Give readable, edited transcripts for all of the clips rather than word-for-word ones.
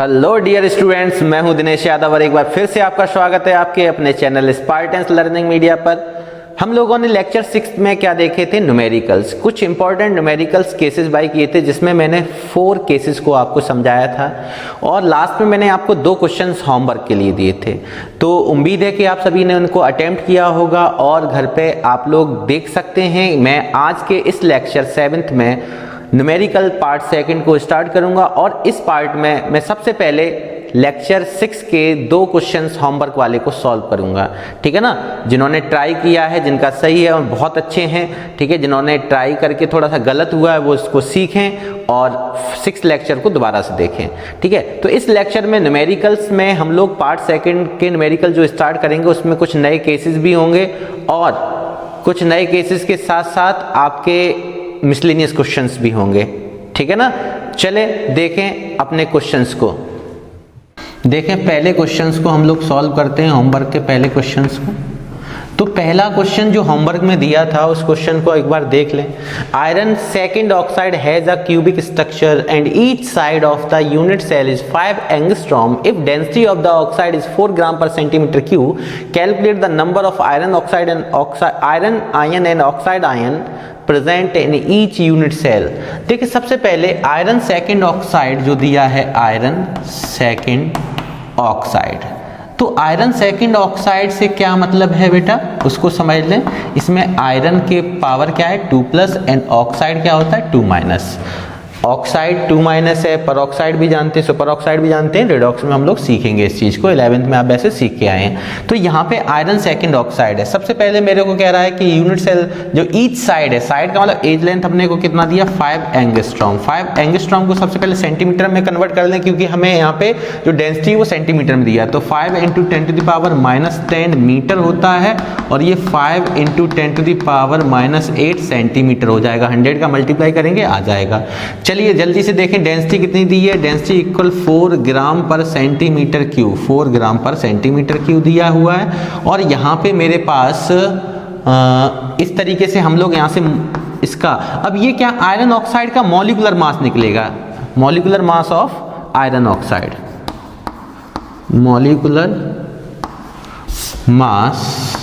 Hello dear students, मैं हूं दिनेश यादव और एक बार फिर से आपका स्वागत है आपके अपने चैनल स्पार्टेंस लर्निंग मीडिया पर। हम लोगों ने लेक्चर 6 में क्या देखे थे, न्यूमेरिकल्स। कुछ इंपॉर्टेंट न्यूमेरिकल्स केसेस बाय किए थे जिसमें मैंने 4 केसेस को आपको समझाया था और लास्ट में मैंने आपको 2 क्वेश्चंस होमवर्क के लिए दिए थे। तो उम्मीद है कि आप सभी ने उनको अटेम्प्ट किया होगा और घर पे आप लोग देख सकते हैं। मैं आज के इस लेक्चर 7th में न्यूमेरिकल पार्ट 2 को स्टार्ट करूंगा और इस पार्ट में मैं सबसे पहले लेक्चर 6 के 2 क्वेश्चंस होमवर्क वाले को सॉल्व करूंगा। ठीक है ना। जिन्होंने ट्राई किया है, जिनका सही है और बहुत अच्छे हैं, ठीक है। जिन्होंने ट्राई करके थोड़ा सा गलत हुआ है वो इसको सीखें और 6 लेक्चर को दोबारा से देखें। ठीक है। तो इस लेक्चर में न्यूमेरिकल्स में हम लोग पार्ट 2 के न्यूमेरिकल जो स्टार्ट करेंगे उसमें कुछ नए केसेस भी होंगे और कुछ नए केसेस के साथ साथ आपके मिसलेनियस क्वेश्चंस भी होंगे। ठीक है ना। चले देखें अपने क्वेश्चंस को। देखें पहले क्वेश्चंस को हम लोग सॉल्व करते हैं, होमवर्क के पहले क्वेश्चंस को। तो पहला क्वेश्चन जो होमवर्क में दिया था उस क्वेश्चन को एक बार देख लें। Iron second oxide has a cubic structure and each side of the unit cell is 5 angstrom if density of the oxide is 4 gram per centimetre cube. Calculate the number of iron oxide and iron ion and oxide ion present in each unit cell. देखिए सबसे पहले iron second oxide जो दिया है, iron second oxide. तो iron second oxide से क्या मतलब है बेटा, उसको समझ लें। इसमें आयरन के पावर क्या है 2+ एंड ऑक्साइड क्या होता है 2-। ऑक्साइड 2- है, पर ऑक्साइड भी जानते हैं, सुपर ऑक्साइड भी जानते हैं। रिडॉक्स में हम लोग सीखेंगे इस चीज़ को, 11th में आप वैसे सीख के आए हैं। तो यहाँ पे आयरन सेकंड ऑक्साइड है। सबसे पहले मेरे को कह रहा है कि यूनिट सेल जो ईच साइड है, साइड का मतलब एज लेंथ अपने को कितना दिया 5 एंगस्ट्रॉम। 5 एंगस्ट्रॉम को सबसे पहले सेंटीमीटर में कन्वर्ट कर लें क्योंकि हमें यहाँ पे जो डेंसिटी वो सेंटीमीटर में दिया है। तो 5 × 10⁻⁻10 मीटर होता है और ये 5 × 10⁻⁻8 सेंटीमीटर हो जाएगा। 100 का मल्टीप्लाई करेंगे आ जाएगा। चलिए जल्दी से देखें डेंसिटी कितनी दी है। Density equal 4 gram per centimetre cube, 4 gram per centimetre cube दिया हुआ है। और यहाँ पे मेरे पास इस तरीके से हम लोग यहाँ से इसका, अब ये क्या आयरन ऑक्साइड का मॉलिक्यूलर मास निकलेगा। Molecular mass of iron oxide, molecular mass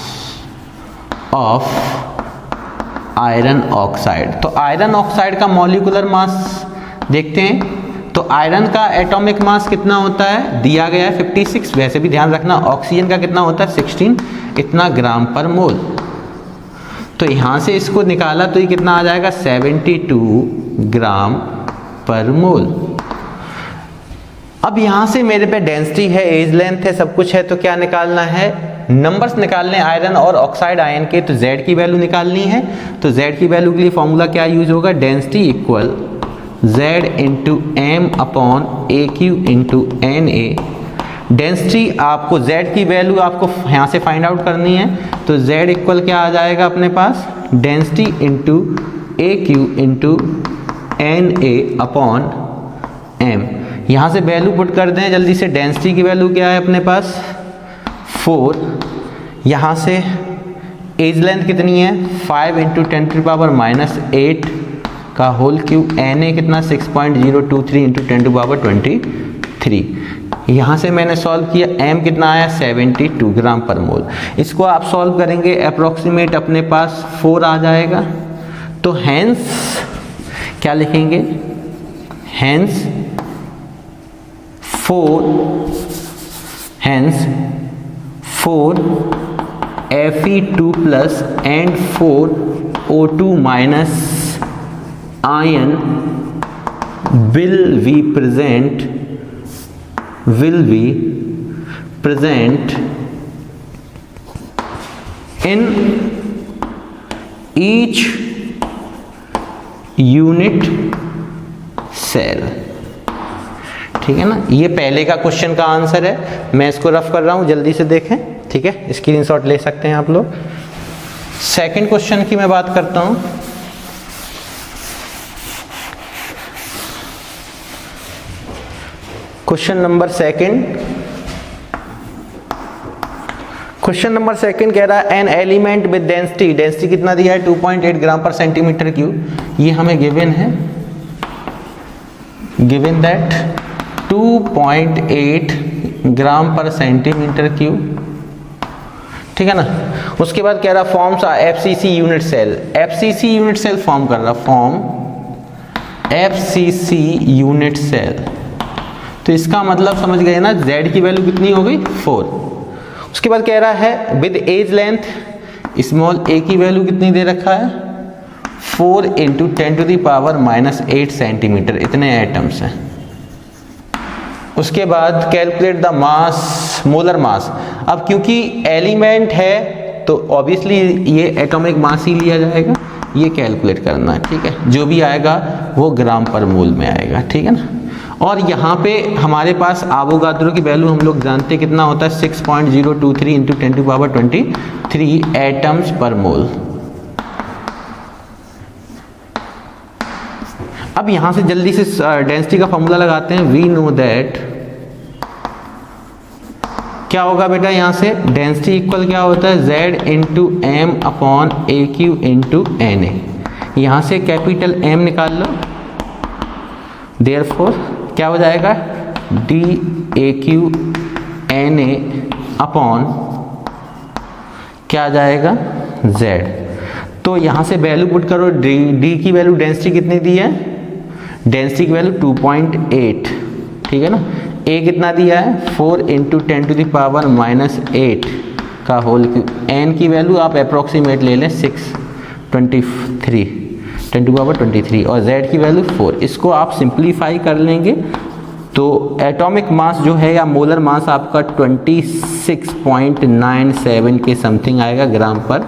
of iron oxide. तो आयरन ऑक्साइड का मॉलिक्यूलर मास देखते हैं। तो आयरन का एटॉमिक मास कितना होता है, दिया गया है 56। वैसे भी ध्यान रखना ऑक्सीजन का कितना होता है 16 इतना ग्राम पर मोल। तो यहां से इसको निकाला तो ये कितना आ जाएगा 72 ग्राम पर मोल। अब यहां से मेरे पे डेंसिटी है, एज लेंथ है, सब कुछ है। तो क्या निकालना है, नंबर्स निकालने आयरन और ऑक्साइड आयन के। तो Z की वैल्यू निकालनी है। तो Z की वैल्यू के लिए फॉर्मूला क्या यूज होगा, density equal Z × M/AQ × NA। Density आपको Z की वैल्यू आपको यहाँ से फाइंड आउट करनी है। तो Z इक्वल क्या आ जाएगा अपने पास, डेंसिटी × AQ × NA/M। यहाँ से वैल्यू पुट कर दें जल्दी से। डेंसिटी की वैल्यू क्या है अपने पास 4। यहाँ से एज लेंथ कितनी है 5 × 10⁻⁻8 का होल क्यूब। Na कितना 6.023 × 10⁻23। यहाँ से मैंने सॉल्व किया, M कितना आया 72 ग्राम पर मोल। इसको आप सॉल्व करेंगे अप्रोक्सीमेट अपने पास 4 आ जाएगा। तो हैंस क्या लिखेंगे, hence 4 Fe2+ and 4 O2- ion will be present in each unit cell। ठीक है ना। ये पहले का क्वेश्चन का आंसर है। मैं इसको रफ कर रहा हूं, जल्दी से देखें। ठीक है, स्क्रीनशॉट ले सकते हैं आप लोग। सेकंड क्वेश्चन की मैं बात करता हूं। क्वेश्चन नंबर 2 कह रहा है an element with density, density कितना दिया है 2.8 ग्राम पर सेंटीमीटर क्यूब। ये हमें गिवन है, given that 2.8 gram per centimetre cube, ठीक है ना। उसके बाद कह रहा forms FCC unit cell, FCC unit cell form कर रहा, फॉर्म एफसीसी यूनिट सेल। तो इसका मतलब समझ गए ना, z की वैल्यू कितनी हो गई 4। उसके बाद कह रहा है with edge length small a की वैल्यू कितनी दे रखा है 4 × 10⁻⁻8 सेंटीमीटर, इतने एटम्स हैं। उसके बाद calculate the mass, molar mass. अब क्योंकि एलिमेंट है तो ऑब्वियसली ये एटॉमिक मास ही लिया जाएगा, ये कैलकुलेट करना है, ठीक है। जो भी आएगा वो ग्राम पर मोल में आएगा, ठीक है ना। और यहाँ पे हमारे पास एवोगाड्रो की वैल्यू हम लोग जानते हैं कितना होता है 6.023 × 10⁻23 एटम्स पर मोल। अब यहाँ से जल्दी से डेंसिटी का फॉर्मूला लगाते हैं। वी नो दैट क्या होगा बेटा, यहाँ से डेंसिटी इक्वल क्या होता है Z × m/AQ × Na। यहाँ से कैपिटल M निकाल लो, देयरफॉर क्या हो जाएगा dAQ Na अपॉन क्या आ जाएगा Z। तो यहाँ से वैल्यू पुट करो, D की वैल्यू डेंसिटी कितनी दी है, डेंसिटी की वैल्यू 2.8, ठीक है ना। A कितना दिया है 4 × 10⁻⁻8 का होल क्यूब। N की वैल्यू आप अप्रोक्सीमेट ले लें 623 10⁻23 और Z की वैल्यू 4। इसको आप सिंप्लीफाई कर लेंगे तो एटॉमिक मास जो है या मोलर मास आपका 26.97 के समथिंग आएगा ग्राम पर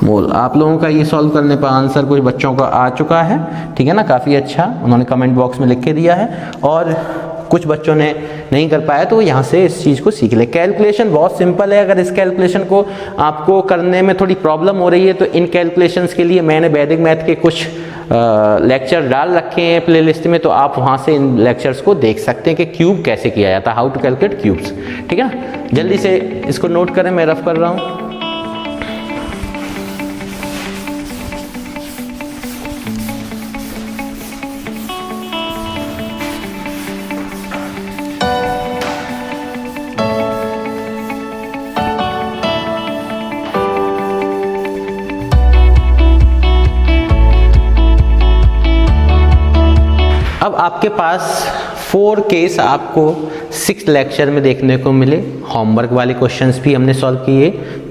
मोल। आप लोगों का ये सॉल्व करने पर आंसर कुछ बच्चों का आ चुका है, ठीक है ना, काफ़ी अच्छा उन्होंने कमेंट बॉक्स में लिख के दिया है। और कुछ बच्चों ने नहीं कर पाया तो यहाँ से इस चीज़ को सीख ले। कैलकुलेशन बहुत सिंपल है, अगर इस कैलकुलेशन को आपको करने में थोड़ी प्रॉब्लम हो रही है तो इन कैलकुलेशंस के लिए मैंने वैदिक मैथ के कुछ लेक्चर डाल रखे हैं प्लेलिस्ट में, तो आप वहाँ से इन लेक्चर्स को देख सकते हैं कि क्यूब कैसे किया जाता है, हाउ टू कैलकुलेट क्यूब्स, ठीक है ना। जल्दी से इसको नोट करें, मैं रफ कर रहा हूँ। अब आपके पास 4 केस आपको 6 लेक्चर में देखने को मिले। होमवर्क वाले क्वेश्चंस भी हमने सॉल्व किए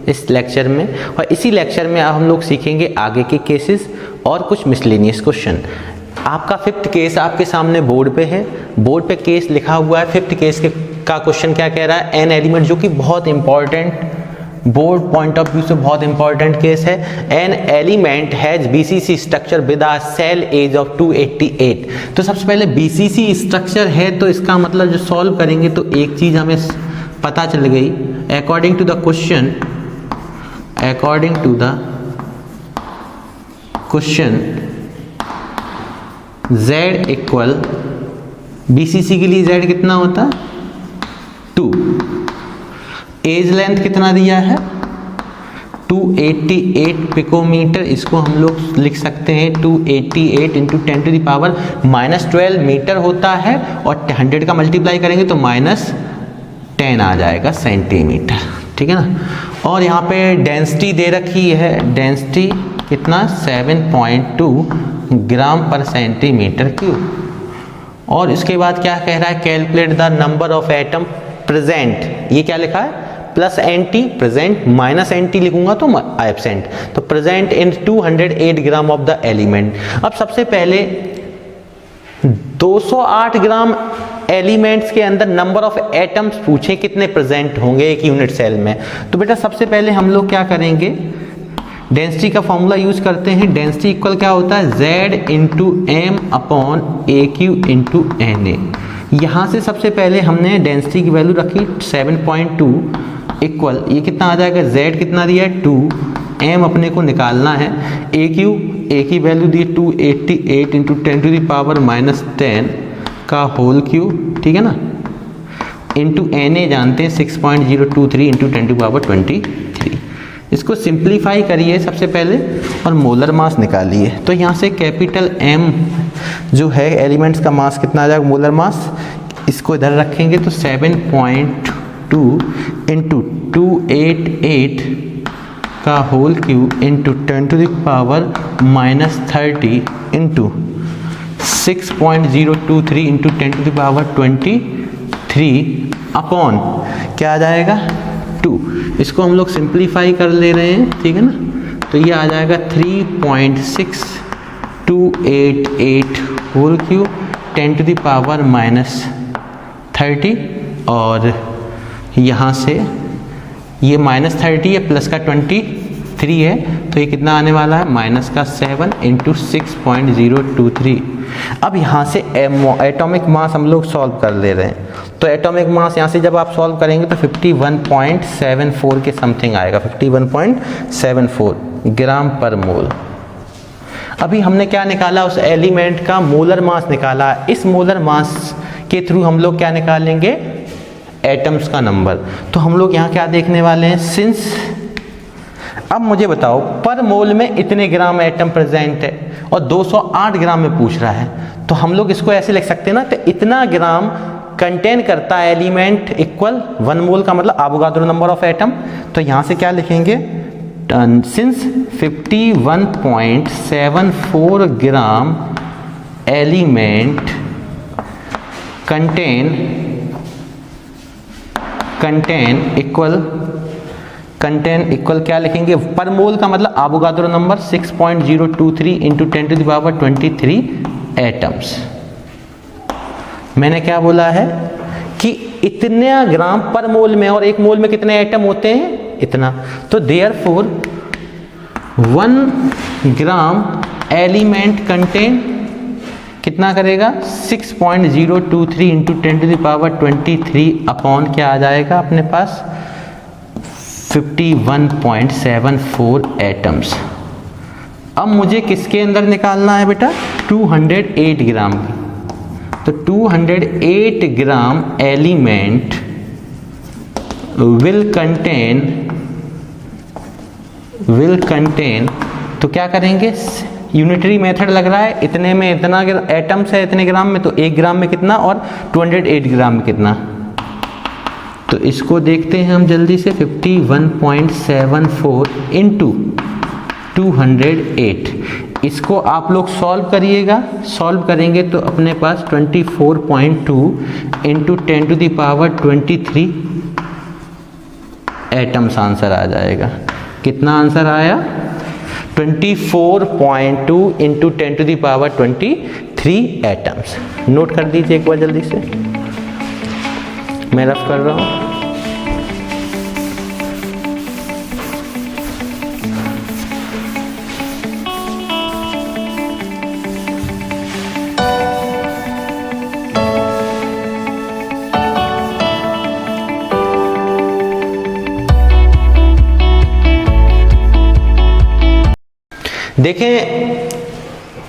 इस लेक्चर में, और इसी लेक्चर में अब हम लोग सीखेंगे आगे के केसेस और कुछ मिसलेनियस क्वेश्चन। आपका 5th केस आपके सामने बोर्ड पे है, बोर्ड पे केस लिखा हुआ है। 5th केस का क्वेश्चन क्या कह रहा है, एन एलिमेंट, जो कि बहुत important board point of view से बहुत इंपॉर्टेंट केस है। An element has BCC structure with a cell edge of 288। तो सबसे पहले बीसीसी स्ट्रक्चर है तो इसका मतलब जो सॉल्व करेंगे तो एक चीज हमें पता चल गई, according to the question z equal BCC के लिए z कितना होता है 2, एज लेंथ कितना दिया है 288 पिकोमीटर, इसको हम लोग लिख सकते हैं 288 × 10⁻⁻12 मीटर होता है, और 100 का मल्टीप्लाई करेंगे तो -10 आ जाएगा सेंटीमीटर, ठीक है ना। और यहाँ पे डेंसिटी दे रखी है, डेंसिटी कितना 7.2 ग्राम पर सेंटीमीटर क्यूब। और इसके बाद क्या कह रहा है, calculate the number of atom present, ये क्या लिखा है plus anti, present minus anti लिखूंगा तो एब्सेंट, तो present in 208 gram of the element. अब सबसे पहले 208 ग्राम एलिमेंट्स के अंदर नंबर ऑफ एटम्स पूछे कितने प्रेजेंट होंगे एक यूनिट सेल में। तो बेटा सबसे पहले हम लोग क्या करेंगे, डेंसिटी का फॉर्मूला यूज करते हैं। डेंसिटी इक्वल क्या होता है Z × m/AQ × Na। यहाँ से सबसे पहले हमने डेंसिटी की वैल्यू रखी 7.2 इक्वल, ये कितना आ जाएगा, Z कितना दिया है 2, m अपने को निकालना है, A की वैल्यू दी 288 × 10⁻⁻10 का होल क्यूब, ठीक है ना, इंटू Na जानते हैं 6.023 × 10⁻23। इसको सिंप्लीफाई करिए सबसे पहले और मोलर मास निकालिए। तो यहाँ से कैपिटल M जो है एलिमेंट्स का मास कितना आ जाएगा, मोलर मास, इसको इधर रखेंगे तो 7.2 इंटू 288 का whole cube into 10⁻⁻30 into 6.023 into 10⁻23 upon क्या आ जाएगा 2। इसको हम लोग सिंप्लीफाई कर ले रहे हैं, ठीक है ना, तो ये आ जाएगा 3.6288 होल क्यूब 10⁻⁻30 और यहाँ से ये -30 है, प्लस का 23 है, तो ये कितना आने वाला है, माइनस का 7 इंटू 6.023। अब यहाँ से एटॉमिक मास हम लोग सॉल्व कर ले रहे हैं, तो एटॉमिक मास यहाँ से जब आप सॉल्व करेंगे तो 51.74 के समथिंग आएगा, 51.74 ग्राम पर मोल। अभी हमने क्या निकाला, उस एलिमेंट का मोलर मास निकाला। इस मोलर मास के थ्रू हम लोग क्या निकालेंगे, एटम्स का नंबर। तो हम लोग यहाँ क्या देखने वाले हैं, सिंस, अब मुझे बताओ पर मोल में इतने ग्राम एटम प्रेजेंट है और 208 ग्राम में पूछ रहा है, तो हम लोग इसको ऐसे लिख सकते हैं ना, तो इतना ग्राम कंटेन करता है एलिमेंट इक्वल 1 मोल का मतलब एवोगाड्रो नंबर ऑफ एटम। तो यहाँ से क्या लिखेंगे, सिंस 51.74 ग्राम एलिमेंट कंटेन इक्वल क्या लिखेंगे, पर मोल का मतलब एवोगाड्रो नंबर 6.023 इंटू 10⁻23 एटम्स। मैंने क्या बोला है कि इतना ग्राम पर मोल में, और एक मोल में कितने एटम होते हैं, इतना। तो देयरफॉर 1 ग्राम एलिमेंट कंटेन कितना करेगा, 6.023 इंटू 10⁻23 अपॉन क्या आ जाएगा अपने पास 51.74 एटम्स। अब मुझे किसके अंदर निकालना है बेटा, 208 ग्राम की। तो 208 ग्राम एलिमेंट विल कंटेन, तो क्या करेंगे, यूनिटरी मेथड लग रहा है, इतने में इतना एटम्स है इतने ग्राम में, तो 1 ग्राम में कितना और 208 ग्राम में कितना। तो इसको देखते हैं हम जल्दी से, 51.74 इंटू 208, इसको आप लोग सॉल्व करिएगा। सॉल्व करेंगे तो अपने पास 24.2 इंटू 10⁻23 एटम्स आंसर आ जाएगा। कितना आंसर आया, 24.2 इंटू 10⁻23 एटम्स। नोट कर दीजिए एक बार जल्दी से, मैं रफ कर रहा हूँ। देखें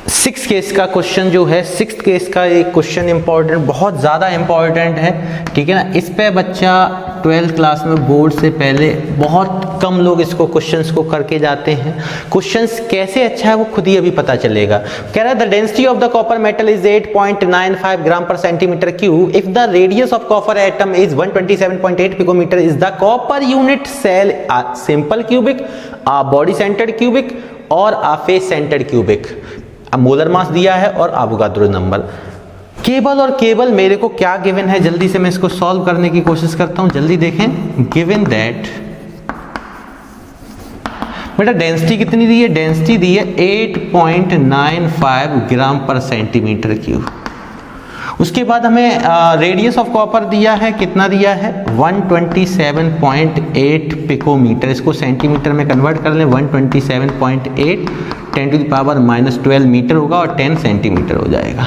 6 केस का क्वेश्चन जो है, 6 केस का एक क्वेश्चन इंपॉर्टेंट, बहुत ज़्यादा इंपॉर्टेंट है, ठीक है ना। इस पे बच्चा 12th क्लास में बोर्ड से पहले बहुत कम लोग इसको क्वेश्चंस को करके जाते हैं। क्वेश्चंस कैसे अच्छा है वो खुद ही अभी पता चलेगा। कह रहा है the density of the copper metal is 8.95 gram per centimetre cube if the radius of copper atom is 127.8 picometre. Is the copper unit cell a simple cubic, a body centred cubic और a face centred cubic. Molar mass दिया है और Avogadro number. केवल और केवल मेरे को क्या गिवन है, जल्दी से मैं इसको सॉल्व करने की कोशिश करता हूं। जल्दी देखें, गिवन दैट बेटा डेंसिटी कितनी दी है, डेंसिटी दी है 8.95 ग्राम पर सेंटीमीटर क्यूब। उसके बाद हमें रेडियस ऑफ कॉपर दिया है, कितना दिया है 127.8 पिकोमीटर। इसको सेंटीमीटर में कन्वर्ट कर लें, 127.8 10⁻⁻12 मीटर होगा और 10 सेंटीमीटर हो जाएगा।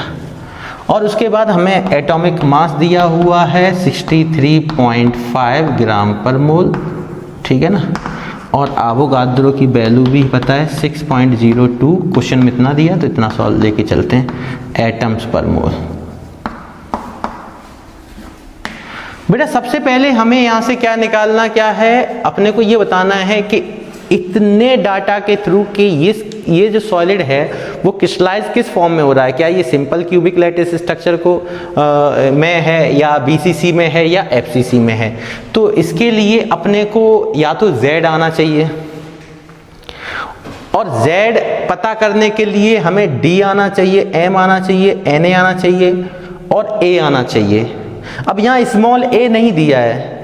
और उसके बाद हमें एटॉमिक मास दिया हुआ है 63.5 ग्राम पर मोल, ठीक है ना। और एवोगाड्रो की वैल्यू भी पता है 6.02, क्वेश्चन में इतना दिया तो इतना सॉल्व लेके चलते हैं, एटम्स पर मोल। बेटा सबसे पहले हमें यहाँ से क्या निकालना क्या है, अपने को ये बताना है कि इतने डाटा के थ्रू कि ये जो सॉलिड है वो क्रिस्टलाइज किस फॉर्म में हो रहा है, क्या ये सिंपल क्यूबिक लैटिस स्ट्रक्चर को में है या बीसीसी में है या एफसीसी में है। तो इसके लिए अपने को या तो Z आना चाहिए, और Z पता करने के लिए हमें D आना चाहिए, M आना चाहिए, Na आना चाहिए और A आना चाहिए। अब यहाँ स्मॉल a नहीं दिया है।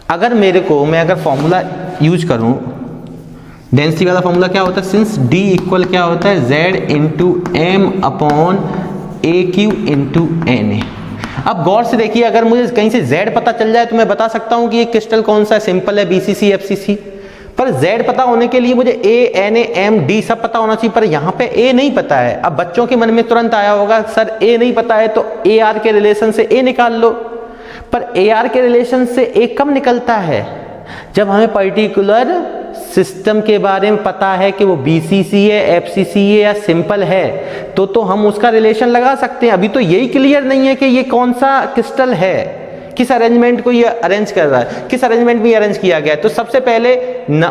अगर मैं अगर फॉर्मूला यूज करूं, डेंसिटी वाला फॉर्मूला क्या होता है, सिंस D इक्वल क्या होता है Z into M upon a Q into Na। अब गौर से देखिए, अगर मुझे कहीं से Z पता चल जाए तो मैं बता सकता हूं कि ये क्रिस्टल कौन सा है, सिंपल है BCC FCC। पर Z पता होने के लिए मुझे A Na M D सब पता होना चाहिए, पर यहाँ पे A नहीं पता है। अब बच्चों के मन में तुरंत आया होगा सर A नहीं पता है तो AR के रिलेशन से A निकाल लो। पर AR के रिलेशन से A कब निकलता है, जब हमें पर्टिकुलर सिस्टम के बारे में पता है कि वो BCC है, FCC है या सिंपल है, तो हम उसका रिलेशन लगा सकते हैं। अभी तो यही क्लियर नहीं है कि ये कौन सा क्रिस्टल है, किस अरेंजमेंट को ये अरेंज कर रहा है, किस अरेंजमेंट में अरेंज किया गया है। तो सबसे पहले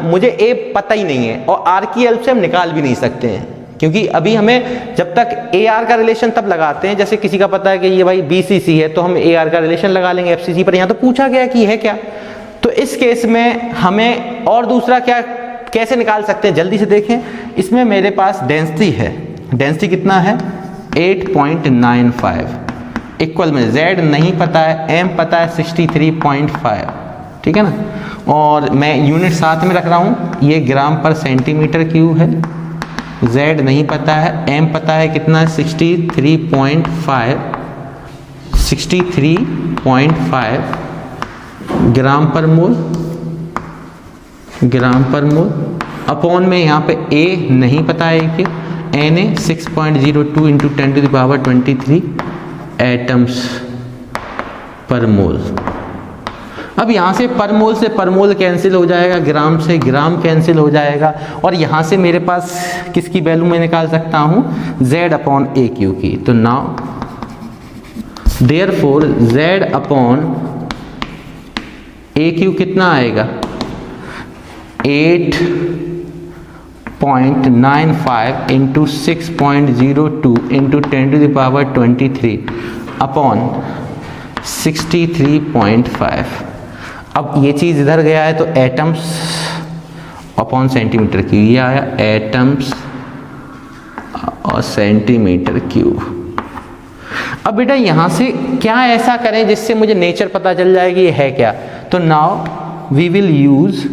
मुझे A पता ही नहीं है और R की हेल्प से हम निकाल भी नहीं सकते हैं, क्योंकि अभी हमें जब तक AR का रिलेशन तब लगाते हैं, जैसे किसी का पता है कि ये भाई BCC है तो हम AR का रिलेशन लगा लेंगे FCC पर। यहाँ तो पूछा गया कि है क्या, तो इस केस में हमें और दूसरा क्या कैसे निकाल सकते हैं, जल्दी से देखें। इसमें मेरे पास डेंसिटी है, डेंसिटी कितना है 8.95 इक्वल में Z नहीं पता है, M पता है 63.5, ठीक है ना। और मैं यूनिट साथ में रख रहा हूँ, ये ग्राम पर सेंटीमीटर क्यूब है। Z नहीं पता है, M पता है कितना है 63.5 ग्राम पर मोल अपॉन में यहाँ पे A नहीं पता है कि Na 6.02 into 10 to the power 23 atoms per mole. अब यहाँ से पर मोल कैंसिल हो जाएगा, ग्राम से ग्राम कैंसिल हो जाएगा, और यहाँ से मेरे पास किसकी वैल्यू मैं निकाल सकता हूँ Z अपॉन ए क्यू की। तो now therefore Z upon a cube कितना आएगा 8.95 into 6.02 into 10 to the power 23 upon 63.5। अब ये चीज़ इधर गया है तो एटम्स अपॉन सेंटीमीटर क्यूब, ये आया एटम्स और सेंटीमीटर क्यूब। अब बेटा यहाँ से क्या ऐसा करें जिससे मुझे नेचर पता चल जाए कि ये है क्या। तो now we will use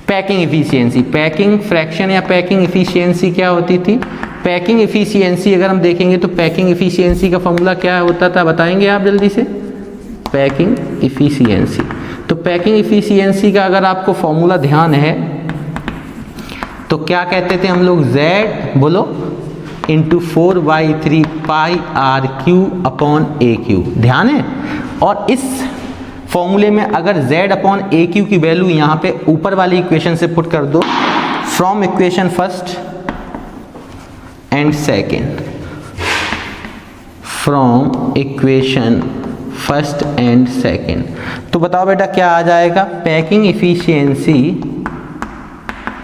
packing efficiency. Packing fraction या पैकिंग इफिशियंसी क्या होती थी, पैकिंग इफिशियंसी अगर हम देखेंगे तो पैकिंग इफिशियंसी का फॉर्मूला क्या होता था, बताएंगे आप जल्दी से। पैकिंग इफिशियंसी, तो पैकिंग इफिशियंसी का अगर आपको फॉर्मूला ध्यान है तो क्या कहते थे हम लोग, Z बोलो into 4/3 pi r cube upon a cube, ध्यान है। और इस फॉर्मूले में अगर Z अपॉन ए क्यू की वैल्यू यहाँ पे ऊपर वाली इक्वेशन से पुट कर दो, from equation first and second, from equation first and second, तो बताओ बेटा क्या आ जाएगा। Packing efficiency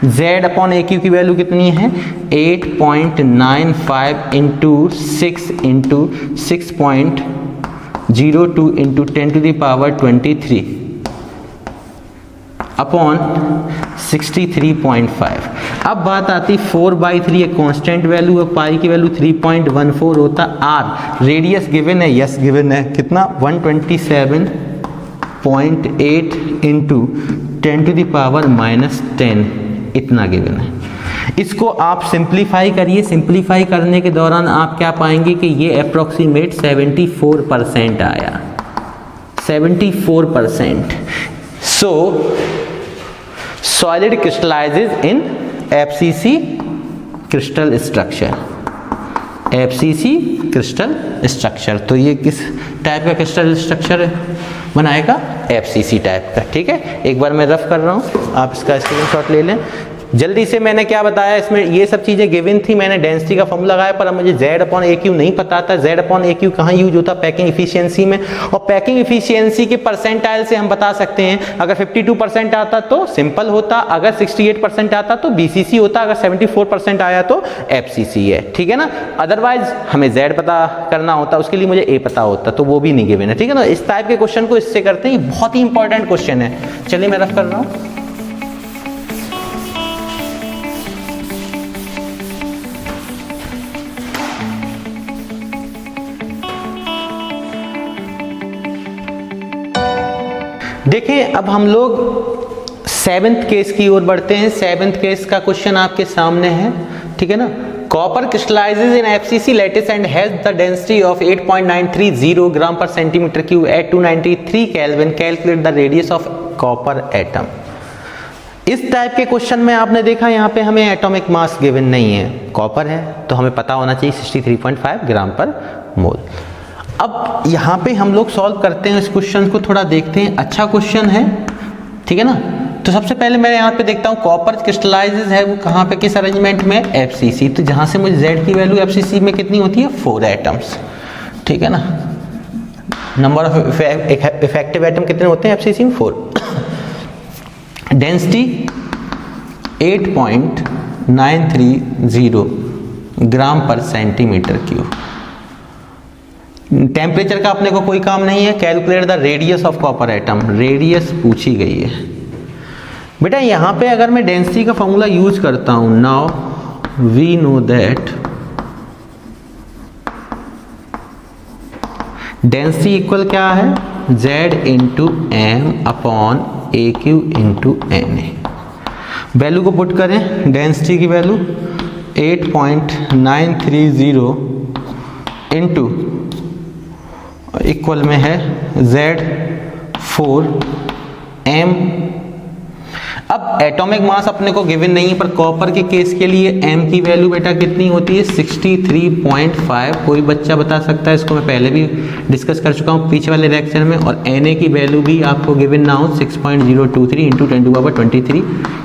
Z upon a cube की वैल्यू कितनी है 8.95 into 6 into 6.02 into 10 to the power 23 upon 63.5। अब बात आती 4/3, एक कांस्टेंट वैल्यू है, पाई की वैल्यू 3.14 होता। R रेडियस गिवन है, यस गिवन है, कितना 127.8 इंटू 10 टू द पावर -10, इतना गिवन है। इसको आप सिंप्लीफाई करिए, सिंप्लीफाई करने के दौरान आप क्या पाएंगे कि ये अप्रोक्सीमेट 74% आया, 74%। सो solid crystallises in FCC crystal structure, FCC crystal structure. तो ये किस टाइप का क्रिस्टल स्ट्रक्चर बनाएगा, FCC टाइप का, ठीक है। एक बार मैं रफ कर रहा हूँ, आप इसका स्क्रीनशॉट ले लें। जल्दी से मैंने क्या बताया इसमें, ये सब चीजें गिवन थी, मैंने डेंसिटी का फॉर्मूला लगाया, पर अब मुझे Z/AQ नहीं पता था। Z/AQ कहाँ यूज होता? पैकिंग इफिशियंसी में, और पैकिंग इफिशियंसी के परसेंटाइल से हम बता सकते हैं, अगर 52% आता तो सिंपल होता, अगर 68% आता तो BCC होता, अगर 74% आया तो FCC है, ठीक है ना। अदरवाइज हमें Z पता करना होता, उसके लिए मुझे A पता होता, तो वो भी नहीं गिवन है, ठीक है ना। इस टाइप के क्वेश्चन को इससे करते हैं, बहुत ही इंपॉर्टेंट क्वेश्चन है। चलिए मैं रफ कर रहा हूं। देखें अब हम लोग 7th केस की ओर बढ़ते हैं। 7th केस का क्वेश्चन आपके सामने है, ठीक है ना। Copper crystallises in FCC lattice and has the density of 8.930 gram per centimetre cube at 293 kelvin, calculate the radius of copper atom. इस टाइप के क्वेश्चन में आपने देखा यहाँ पे हमें एटॉमिक मास गिवन नहीं है, कॉपर है तो हमें पता होना चाहिए 63.5 ग्राम पर मोल। अब यहाँ पे हम लोग सॉल्व करते हैं इस क्वेश्चन को, थोड़ा देखते हैं। अच्छा क्वेश्चन है, ठीक है ना। तो सबसे पहले मैं यहाँ पे देखता हूँ कॉपर क्रिस्टलाइजेज है वो कहाँ पे, किस अरेंजमेंट में? FCC। तो जहाँ से मुझे Z की वैल्यू FCC में कितनी होती है? 4 एटम्स, ठीक है ना। नंबर ऑफ इफेक्टिव एटम कितने होते हैं FCC में? 4। Density 8.930 gram per centimetre cube. Temperature का अपने को कोई काम नहीं है। Calculate the radius of copper atom, radius पूछी गई है। बेटा यहाँ पे अगर मैं डेंसिटी का फॉर्मूला यूज करता हूं, now we know that density equal क्या है? Z into M upon AQ into NA। Value को पुट करें, डेंसिटी की वैल्यू 8.930 इंटू इक्वल में है Z4M। अब एटॉमिक मास अपने को गिवन नहीं है, पर कॉपर के केस के लिए M की वैल्यू बेटा कितनी होती है? 63.5। कोई बच्चा बता सकता है, इसको मैं पहले भी डिस्कस कर चुका हूँ पीछे वाले लेक्चर में। और Na की वैल्यू भी आपको गिवन ना हो, 6.023 इंटू 10⁻23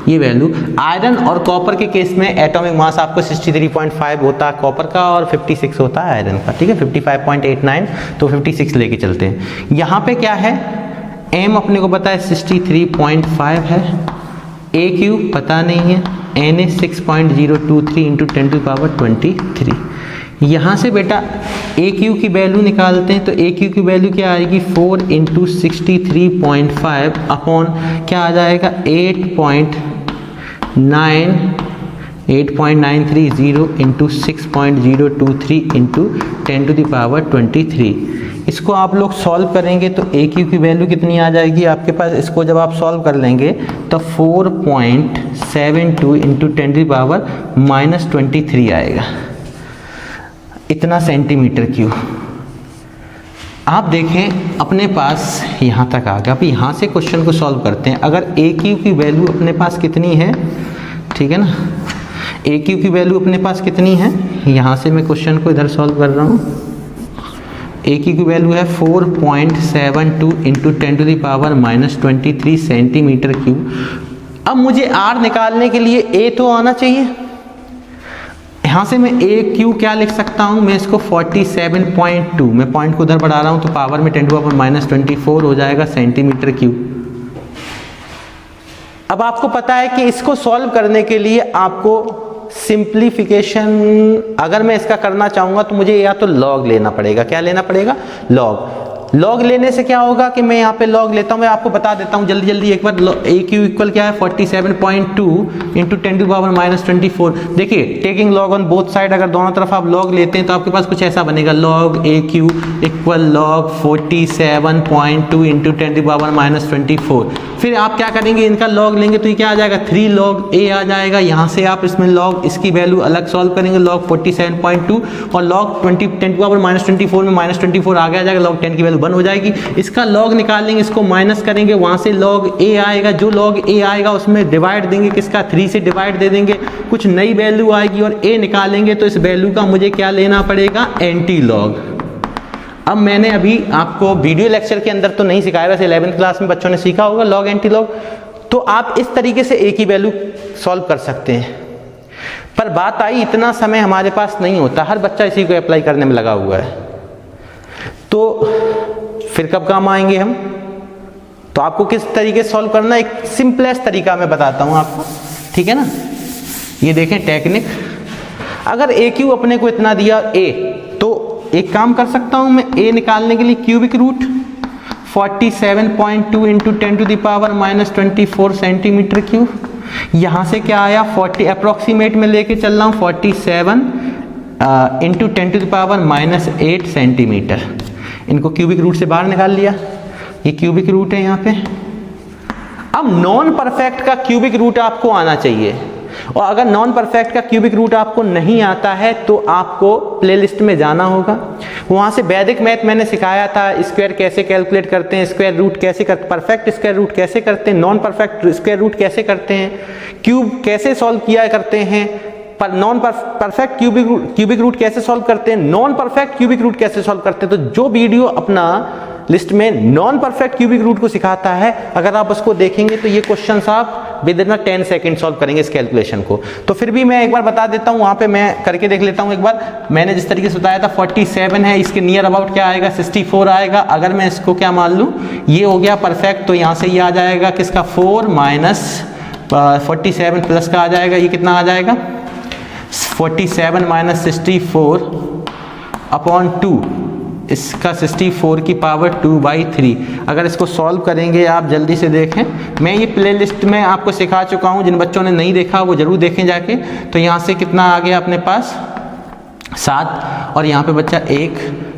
ये वैल्यू। आयरन और कॉपर के केस में एटॉमिक मास आपको 63.5 होता है कॉपर का, और 56 होता है आयरन का, ठीक है। 55.89 तो 56 लेके चलते हैं। यहाँ पे क्या है? M अपने को पता है 63.5 है, AQ पता नहीं है, Na 6.023 इंटू 10⁻23। यहाँ से बेटा AQ की वैल्यू निकालते हैं, तो AQ की वैल्यू क्या आएगी? 4 इंटू 63.5 अपॉन क्या आ जाएगा? 8.930 इंटू 6.023 इंटू 10⁻23। इसको आप लोग सॉल्व करेंगे तो AQ की वैल्यू कितनी आ जाएगी आपके पास? इसको जब आप सॉल्व कर लेंगे तो 4.72 इंटू 10⁻23 आएगा, इतना सेंटीमीटर क्यूब। आप देखें अपने पास यहाँ तक आ गया। अब यहाँ से क्वेश्चन को सॉल्व करते हैं। अगर AQ की वैल्यू अपने पास कितनी है, ठीक है ना, AQ की वैल्यू अपने पास कितनी है? यहाँ से मैं क्वेश्चन को इधर सॉल्व कर रहा हूँ। AQ की वैल्यू है 4.72 इंटू 10⁻23 सेंटीमीटर क्यूब। अब मुझे R निकालने के लिए A तो आना चाहिए। यहाँ से मैं AQ क्या लिख सकता हूँ? मैं इसको 47.2, मैं पॉइंट को उधर बढ़ा रहा हूँ तो पावर में 10⁻24 हो जाएगा सेंटीमीटर क्यूब। अब आपको पता है कि इसको सॉल्व करने के लिए आपको सिंप्लीफिकेशन, अगर मैं इसका करना चाहूंगा तो मुझे या तो लॉग लेना पड़ेगा। क्या लेना पड़ेगा? लॉग। लॉग लेने से क्या होगा कि मैं यहाँ पे लॉग लेता हूँ, मैं आपको बता देता हूँ जल्दी जल्दी एक बार। AQ इक्वल क्या है? 47.2 इंटू 10⁻24। देखिए taking log on both side, अगर दोनों तरफ आप लॉग लेते हैं तो आपके पास कुछ ऐसा बनेगा, log AQ equal log 47.2 into 10⁻24। फिर आप क्या करेंगे? इनका लॉग लेंगे तो ये क्या आ जाएगा? 3 log A आ जाएगा। यहाँ से आप इसमें लॉग इसकी वैल्यू अलग सॉल्व करेंगे, लॉग 47.2 और लॉग 10⁻24 में -24 आगे आ जाएगा, लॉग 10 की वैल्यू 1 हो जाएगी। इसका लॉग निकाल लेंगे, इसको माइनस करेंगे, वहाँ से लॉग A आएगा। जो लॉग A आएगा उसमें डिवाइड देंगे, किसका? 3 से डिवाइड दे देंगे, कुछ नई वैल्यू आएगी और A निकालेंगे। तो इस वैल्यू का मुझे क्या लेना पड़ेगा? Anti log. अब मैंने अभी आपको वीडियो लेक्चर के अंदर तो नहीं सिखाया, वैसे 11th क्लास में बच्चों ने सीखा होगा लॉग एंटी लॉग। तो आप इस तरीके से A की वैल्यू सॉल्व कर सकते हैं, पर बात आई इतना समय हमारे पास नहीं होता, हर बच्चा इसी को अप्लाई करने में लगा हुआ है, तो फिर कब काम आएंगे हम। तो आपको किस तरीके से सॉल्व करना, एक सिंपलेस्ट तरीका मैं बताता हूँ आपको, ठीक है ना। ये देखें टेक्निक, अगर ए क्यू अपने को इतना दिया ए, तो एक काम कर सकता हूँ मैं, ए निकालने के लिए cubic root 47.2 into 10 to the power -24 centimetre cube, यहाँ से क्या आया 40 अप्रोक्सीमेट में लेके चल रहा हूँ 47 into 10 to the power -8 centimetre. इनको क्यूबिक रूट से बाहर निकाल लिया, ये क्यूबिक रूट है यहाँ पे। अब नॉन परफेक्ट का क्यूबिक रूट आपको आना चाहिए, और अगर नॉन परफेक्ट का क्यूबिक रूट आपको नहीं आता है तो आपको प्लेलिस्ट में जाना होगा, वहाँ से वैदिक मैथ मैंने सिखाया था, स्क्वायर कैसे कैलकुलेट करते हैं, स्क्वायर रूट कैसे करते, परफेक्ट स्क्वायर रूट कैसे करते हैं, नॉन परफेक्ट स्क्वायर रूट कैसे करते हैं, क्यूब कैसे सॉल्व किया करते हैं, पर नॉन परफेक्ट क्यूबिक रूट कैसे सॉल्व करते हैं, नॉन परफेक्ट क्यूबिक रूट कैसे सॉल्व करते हैं। तो जो वीडियो अपना लिस्ट में नॉन परफेक्ट क्यूबिक रूट को सिखाता है, अगर आप उसको देखेंगे तो ये क्वेश्चंस आप विद इन 10 सेकंड सॉल्व करेंगे इस कैलकुलेशन को। तो फिर भी मैं एक बार बता देता हूँ, वहाँ पे मैं करके देख लेता हूँ एक बार। मैंने जिस तरीके से बताया था 47 है, इसके नियर अबाउट क्या आएगा 64 आएगा। अगर मैं इसको क्या मान लूँ, ये हो गया परफेक्ट, तो यहाँ से ये आ जाएगा किसका 4 माइनस 47 प्लस का आ जाएगा, ये कितना आ जाएगा 47 माइनस 64 अपॉन 2, इसका 64 की पावर 2/3। अगर इसको सॉल्व करेंगे आप जल्दी से देखें, मैं ये प्लेलिस्ट में आपको सिखा चुका हूँ, जिन बच्चों ने नहीं देखा वो जरूर देखें जाके। तो यहाँ से कितना आ गया अपने पास 7, और यहाँ पे बच्चा 1,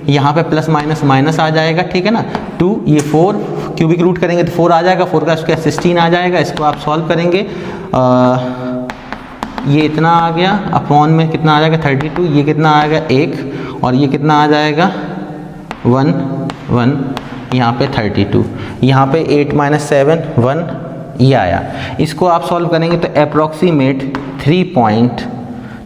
यहाँ पे प्लस माइनस माइनस आ जाएगा, ठीक है ना 2, ये 4 क्यूबिक रूट करेंगे तो 4 आ जाएगा, 4 का स्क्वायर 16 आ जाएगा। इसको आप सॉल्व करेंगे, ये इतना आ गया, अपॉन में कितना आ जाएगा 32, ये कितना आएगा 1, और ये कितना आ जाएगा 1 1, यहाँ पे 32, यहाँ पे 8 माइनस 7 1, ये आया। इसको आप सॉल्व करेंगे तो अप्रॉक्सीमेट 3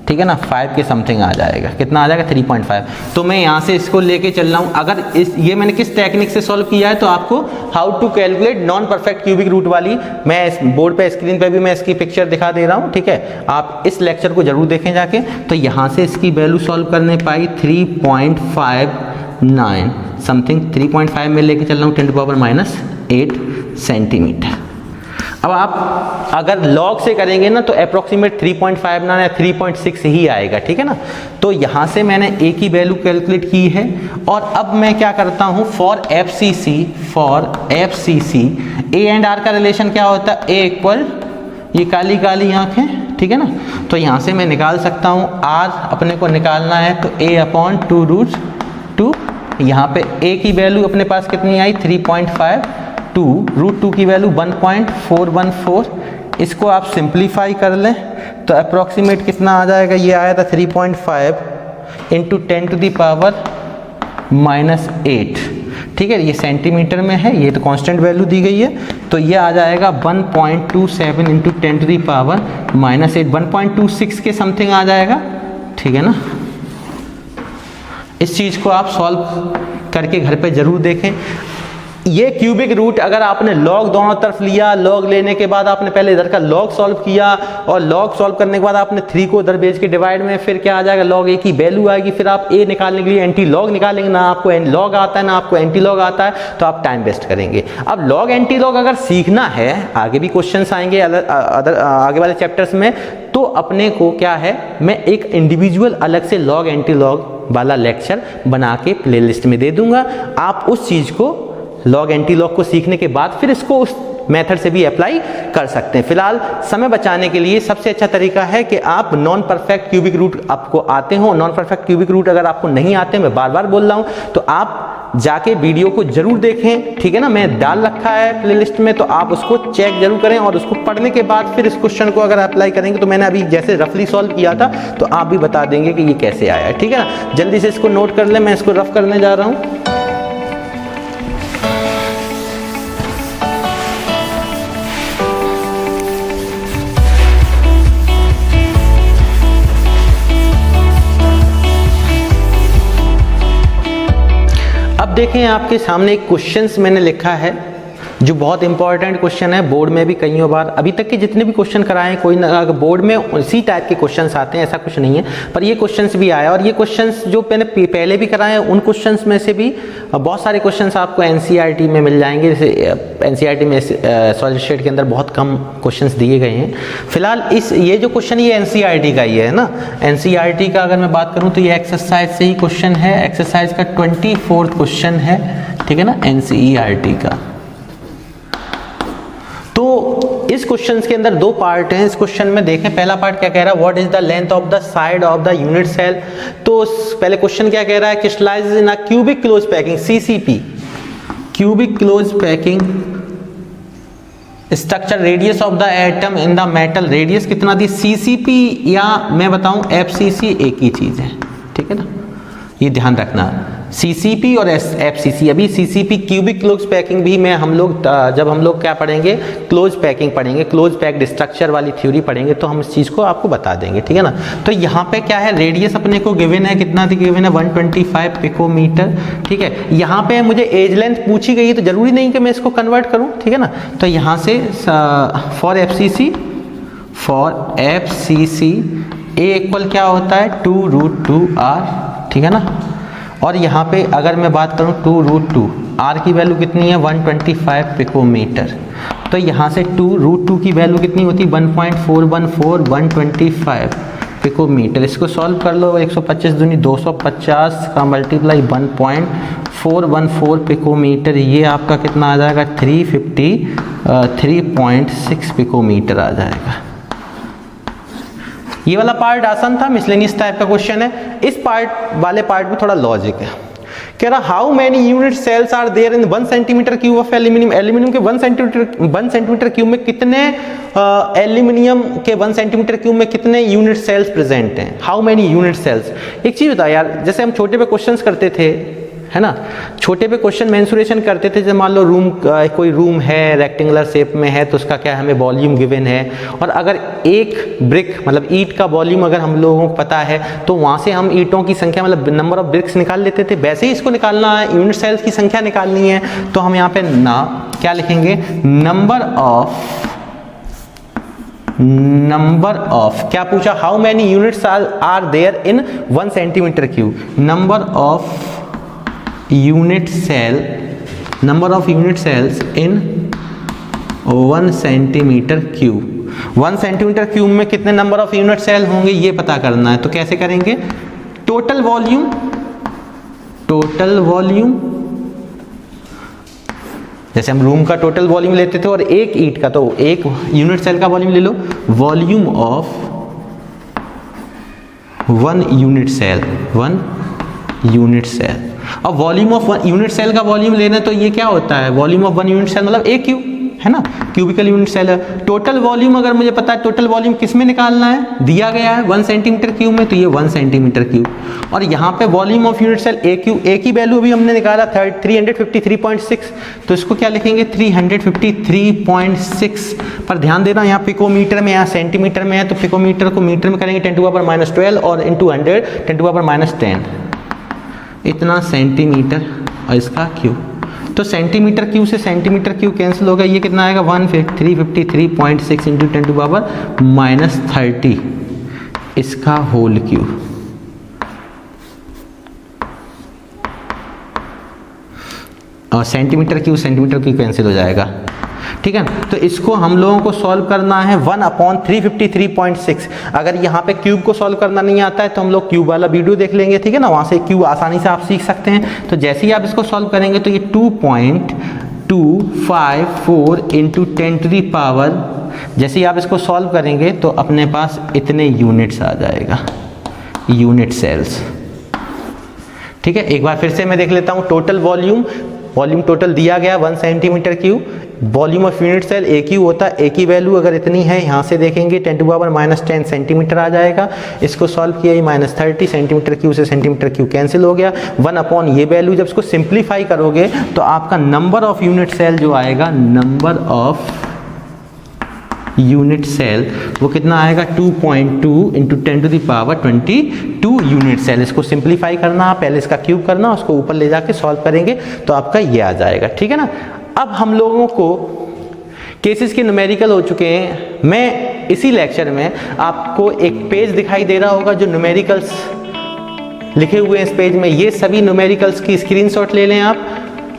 ठीक है ना 5 के समथिंग आ जाएगा। कितना आ जाएगा 3.5। तो मैं यहाँ से इसको लेके चल रहा हूँ। अगर ये मैंने किस टेक्निक से सॉल्व किया है, तो आपको how to calculate non perfect cubic root वाली मैं इस बोर्ड पे स्क्रीन पे भी मैं इसकी पिक्चर दिखा दे रहा हूँ, ठीक है। आप इस लेक्चर को जरूर देखें जाके। तो यहाँ से इसकी वैल्यू सॉल्व करने पाई 3.59 समथिंग, 3.5 में लेके चल रहा हूँ 10 टू पावर -8 सेंटीमीटर। अब आप अगर लॉग से करेंगे ना तो अप्रॉक्सीमेट 3.59 या 3.6 ही आएगा, ठीक है ना। तो यहाँ से मैंने ए की वैल्यू कैलकुलेट की है, और अब मैं क्या करता हूँ for FCC a and r का रिलेशन क्या होता है, ए इक्वल ये काली काली आँखें, ठीक है ना। तो यहाँ से मैं निकाल सकता हूँ आर अपने को निकालना है, तो ए अपॉन 2√2, यहाँ पे ए की वैल्यू अपने पास कितनी आई 3.5, √2 की वैल्यू 1.414। इसको आप सिंप्लीफाई कर लें तो अप्रॉक्सीमेट कितना आ जाएगा, ये आया था 3.5 इंटू 10 टू दी पावर -8, ठीक है। ये सेंटीमीटर में है, ये तो कांस्टेंट वैल्यू दी गई है, तो ये आ जाएगा 1.27 इंटू 10 टू दी पावर -8, 1.26 के समथिंग आ जाएगा, ठीक है ना। इस चीज़ को आप सॉल्व करके घर पे ज़रूर देखें। ये क्यूबिक रूट अगर आपने लॉग दोनों तरफ लिया, लॉग लेने के बाद आपने पहले इधर का लॉग सॉल्व किया, और लॉग सॉल्व करने के बाद आपने 3 को उधर भेज के डिवाइड में, फिर क्या आ जाएगा लॉग ए की वैल्यू आएगी। फिर आप ए निकालने के लिए एंटी लॉग निकालेंगे, ना आपको लॉग आता है ना आपको एंटी लॉग आता है, तो आप टाइम वेस्ट करेंगे। अब लॉग एंटी लॉग अगर सीखना है, आगे भी क्वेश्चंस आएंगे आगे वाले चैप्टर्स में, तो अपने को क्या है, मैं एक इंडिविजुअल अलग से लॉग एंटी लॉग वाला लेक्चर बना के प्लेलिस्ट में दे दूंगा। आप उस चीज़ को लॉग एंटी लॉग को सीखने के बाद फिर इसको उस मेथड से भी अप्लाई कर सकते हैं। फिलहाल समय बचाने के लिए सबसे अच्छा तरीका है कि आप नॉन परफेक्ट क्यूबिक रूट आपको आते हो, नॉन परफेक्ट क्यूबिक रूट अगर आपको नहीं आते, मैं बार बार बोल रहा हूं, तो आप जाके वीडियो को जरूर देखें, ठीक है ना। मैं डाल रखा है प्लेलिस्ट में, तो आप उसको चेक जरूर करें, और उसको पढ़ने के बाद फिर इस क्वेश्चन को अगर अप्लाई करेंगे, तो मैंने अभी जैसे रफली सॉल्व किया था, तो आप भी बता देंगे कि ये कैसे आया है, ठीक है ना। जल्दी से इसको नोट कर लें, मैं इसको रफ करने जा रहा हूँ। अब देखें आपके सामने एक क्वेश्चंस मैंने लिखा है, जो बहुत इंपॉर्टेंट क्वेश्चन है, बोर्ड में भी कईयों बार अभी तक के जितने भी क्वेश्चन कराए कोई ना, बोर्ड में उसी टाइप के क्वेश्चंस आते हैं, ऐसा कुछ नहीं है, पर ये क्वेश्चंस भी आया। और ये क्वेश्चंस जो मैंने पहले भी कराए हैं उन क्वेश्चंस में से भी बहुत सारे क्वेश्चंस आपको एनसीईआरटी में मिल जाएंगे। जैसे एनसीईआरटी में सॉलिड स्टेट के अंदर बहुत कम क्वेश्चंस दिए गए हैं। फिलहाल ये जो क्वेश्चन ये एनसीईआरटी का ही है ना, एनसीईआरटी का अगर मैं बात करूं तो ये एक्सरसाइज से ही क्वेश्चन है, एक्सरसाइज का 24वां क्वेश्चन है, ठीक है ना, एनसीईआरटी का। तो इस क्वेश्चन के अंदर दो पार्ट हैं। इस क्वेश्चन में देखें, पहला पार्ट क्या कह रहा है, what is the length of the side of the unit cell. तो पहले क्वेश्चन क्या कह रहा है, crystallise in a cubic close packing, CCP, cubic close packing structure, radius of the atom in the metal, radius कितना दी, CCP या मैं बताऊं एफसीसी एक ही चीज है, ठीक है ना, ये ध्यान रखना, सीसीपी और एफसीसी। अभी सीसीपी क्यूबिक क्लोज पैकिंग भी में हम लोग जब हम लोग क्या पढ़ेंगे, क्लोज पैकिंग पढ़ेंगे, क्लोज पैक्ड स्ट्रक्चर वाली थ्योरी पढ़ेंगे तो हम इस चीज़ को आपको बता देंगे, ठीक है ना। तो यहाँ पे क्या है, रेडियस अपने को गिवन है, कितना गिवन है 125 पिकोमीटर, ठीक है। यहाँ पे मुझे एज लेंथ पूछी गई है तो जरूरी नहीं कि मैं इसको कन्वर्ट करूँ, ठीक है ना। तो यहाँ से फॉर एफसीसी ए इक्वल क्या होता है 2√2r, ठीक है ना। और यहाँ पे अगर मैं बात करूँ 2√2, r की वैल्यू कितनी है 125 पिकोमीटर, तो यहाँ से 2√2 की वैल्यू कितनी होती है 1.414 125 पिकोमीटर। इसको सॉल्व कर लो, 125 दूनी 250 का मल्टीप्लाई 1.414 पिकोमीटर, ये आपका कितना आ जाएगा 353.6 पिकोमीटर आ जाएगा। ये वाला पार्ट आसान था, मिसलेनियस टाइप का क्वेश्चन है। इस वाले पार्ट में थोड़ा लॉजिक है। कह रहा how many unit cells are there in 1 centimetre cube of aluminium, aluminium के 1 सेंटीमीटर क्यूब में कितने एल्यूमिनियम के 1 सेंटीमीटर क्यूब में कितने यूनिट सेल्स प्रेजेंट हैं, हाउ मेनी यूनिट सेल्स। एक चीज बता यार, जैसे हम छोटे पे क्वेश्चंस करते थे, है ना, छोटे पे क्वेश्चन मेंसुरेशन करते थे, जैसे मान लो कोई रूम है रेक्टेंगुलर शेप में है तो उसका क्या हमें वॉल्यूम गिवन है, और अगर एक ब्रिक मतलब ईंट का वॉल्यूम अगर हम लोगों को पता है तो वहाँ से हम ईंटों की संख्या मतलब नंबर ऑफ ब्रिक्स निकाल लेते थे। वैसे ही इसको निकालना है, यूनिट सेल्स की संख्या निकालनी है, तो हम यहाँ पे क्या लिखेंगे, नंबर ऑफ क्या पूछा, how many units are there in 1 centimetre cube, number of unit cells in 1 centimetre cube. 1 centimetre cube में कितने नंबर ऑफ यूनिट सेल होंगे ये पता करना है। तो कैसे करेंगे, टोटल वॉल्यूम, जैसे हम रूम का टोटल वॉल्यूम लेते थे और एक ईंट का, तो एक यूनिट सेल का वॉल्यूम ले लो, वॉल्यूम ऑफ 1 यूनिट सेल। अब वॉल्यूम ऑफ 1 यूनिट सेल का वॉल्यूम लेना तो ये क्या होता है, वॉल्यूम ऑफ 1 यूनिट सेल मतलब एक क्यूब, है ना, क्यूबिकल यूनिट सेल है। टोटल वॉल्यूम अगर मुझे पता है, टोटल वॉल्यूम किस में निकालना है, दिया गया है 1 सेंटीमीटर क्यूब में, तो ये 1 सेंटीमीटर क्यूब। और यहाँ पे volume of unit cell A cube, A की वैल्यू भी हमने निकाला 353.6, तो इसको क्या लिखेंगे 353.6। पर ध्यान देना यहाँ पिकोमीटर में, यहाँ सेंटीमीटर में है, तो पिकोमीटर को मीटर में करेंगे 10⁻12 और इंटू 100 10⁻10, इतना सेंटीमीटर और इसका क्यूब। तो सेंटीमीटर क्यूब से सेंटीमीटर क्यूब कैंसिल होगा, ये कितना आएगा 353.6 इंटू 10⁻30 इसका होल क्यूब। और सेंटीमीटर क्यूब कैंसिल हो जाएगा, ठीक है। तो इसको हम लोगों को सॉल्व करना है 1/353.6। अगर यहाँ पे क्यूब को सॉल्व करना नहीं आता है तो हम लोग क्यूब वाला वीडियो देख लेंगे, ठीक है ना, वहाँ से क्यूब आसानी से आप सीख सकते हैं। तो जैसे ही आप इसको सॉल्व करेंगे तो ये 2.254 इंटू 10⁻, जैसे ही आप इसको सॉल्व करेंगे तो अपने पास इतने यूनिट्स आ जाएगा, यूनिट सेल्स, ठीक है। एक बार फिर से मैं देख लेता हूँ, टोटल वॉल्यूम टोटल दिया गया 1 centimetre cube, volume of unit cell A cube होता है, ए की वैल्यू अगर इतनी है यहाँ से देखेंगे 10⁻10 सेंटीमीटर आ जाएगा। इसको सॉल्व किया, -30 सेंटीमीटर क्यू से सेंटीमीटर क्यू कैंसिल हो गया, 1/ ये वैल्यू। जब इसको सिंप्लीफाई करोगे तो आपका नंबर ऑफ यूनिट सेल जो आएगा, नंबर ऑफ यूनिट सेल वो कितना आएगा 2.2 इंटू 10⁻22 यूनिट सेल। इसको सिंप्लीफाई करना, पहले इसका क्यूब करना, उसको ऊपर ले जाके सॉल्व करेंगे तो आपका ये आ जाएगा, ठीक है ना। अब हम लोगों को केसेस के न्यूमेरिकल हो चुके हैं। मैं इसी लेक्चर में आपको एक पेज दिखाई दे रहा होगा जो न्यूमेरिकल्स लिखे हुए हैं इस पेज में। ये सभी न्यूमेरिकल्स की स्क्रीनशॉट ले लें आप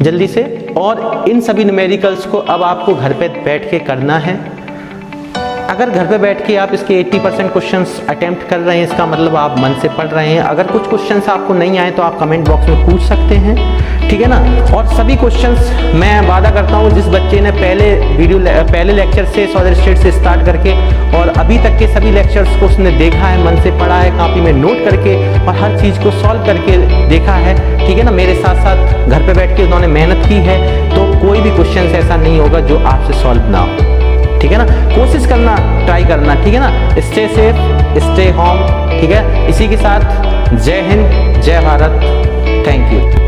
जल्दी से, और इन सभी न्यूमेरिकल्स को अब आपको घर पे बैठ के करना है। अगर घर पे बैठ के आप इसके 80% क्वेश्चंस अटेम्प्ट कर रहे हैं, इसका मतलब आप मन से पढ़ रहे हैं। अगर कुछ क्वेश्चंस आपको नहीं आए तो आप कमेंट बॉक्स में पूछ सकते हैं, ठीक है ना। और सभी क्वेश्चंस मैं वादा करता हूँ, जिस बच्चे ने पहले लेक्चर से सॉलिड स्टेट से स्टार्ट करके और अभी तक के सभी लेक्चर्स को उसने देखा है, मन से पढ़ा है, कॉपी में नोट करके और हर चीज़ को सॉल्व करके देखा है, ठीक है ना, मेरे साथ साथ घर पे बैठ के उन्होंने मेहनत की है, तो कोई भी क्वेश्चन ऐसा नहीं होगा जो आपसे सॉल्व ना हो, ठीक है ना। कोशिश करना, ट्राई करना, ठीक है ना। स्टे सेफ, स्टे होम, ठीक है। इसी के साथ जय हिंद, जय भारत, थैंक यू।